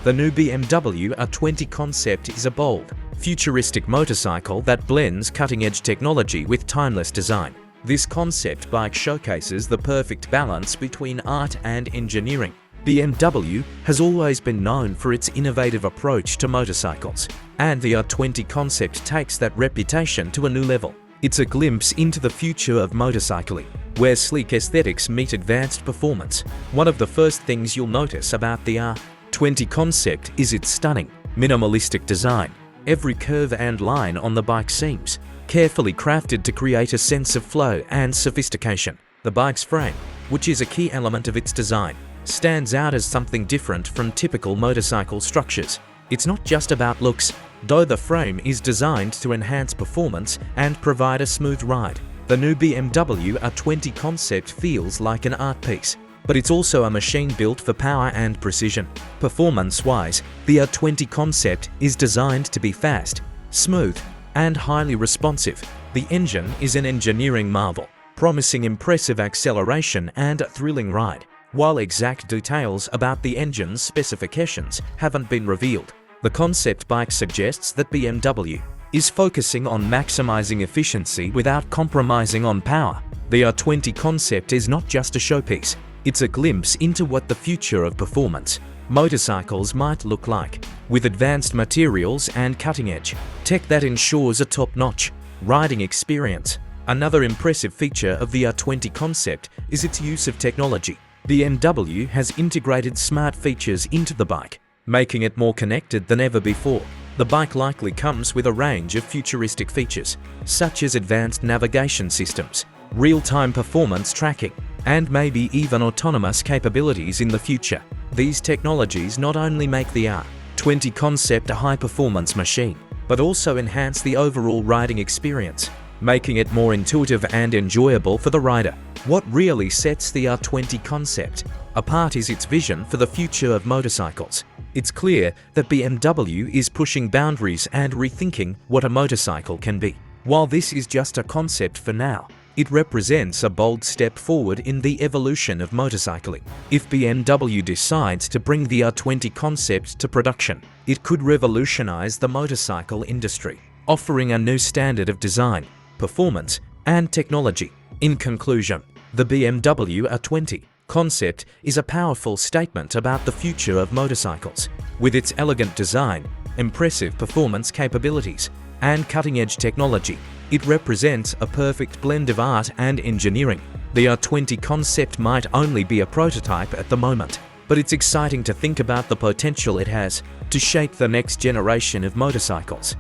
The new BMW R20 Concept is a bold, futuristic motorcycle that blends cutting-edge technology with timeless design. This concept bike showcases the perfect balance between art and engineering. BMW has always been known for its innovative approach to motorcycles, and the R20 Concept takes that reputation to a new level. It's a glimpse into the future of motorcycling, where sleek aesthetics meet advanced performance. One of the first things you'll notice about the R20 Concept is its stunning, minimalistic design. Every curve and line on the bike seems carefully crafted to create a sense of flow and sophistication. The bike's frame, which is a key element of its design, stands out as something different from typical motorcycle structures. It's not just about looks, though the frame is designed to enhance performance and provide a smooth ride. The new BMW R20 Concept feels like an art piece, but it's also a machine built for power and precision. Performance-wise, the R20 Concept is designed to be fast, smooth, and highly responsive. The engine is an engineering marvel, promising impressive acceleration and a thrilling ride. While exact details about the engine's specifications haven't been revealed, the concept bike suggests that BMW is focusing on maximizing efficiency without compromising on power. The R20 Concept is not just a showpiece, it's a glimpse into what the future of performance motorcycles might look like, with advanced materials and cutting-edge tech that ensures a top-notch riding experience. Another impressive feature of the R20 Concept is its use of technology. BMW has integrated smart features into the bike, making it more connected than ever before. The bike likely comes with a range of futuristic features, such as advanced navigation systems, real-time performance tracking, and maybe even autonomous capabilities in the future. These technologies not only make the R20 Concept a high-performance machine, but also enhance the overall riding experience, making it more intuitive and enjoyable for the rider. What really sets the R20 Concept apart is its vision for the future of motorcycles. It's clear that BMW is pushing boundaries and rethinking what a motorcycle can be. While this is just a concept for now, it represents a bold step forward in the evolution of motorcycling. If BMW decides to bring the R20 Concept to production, it could revolutionize the motorcycle industry, offering a new standard of design, performance, and technology. In conclusion, the BMW R20 Concept is a powerful statement about the future of motorcycles. With its elegant design, impressive performance capabilities, and cutting-edge technology, it represents a perfect blend of art and engineering. The R20 Concept might only be a prototype at the moment, but it's exciting to think about the potential it has to shape the next generation of motorcycles.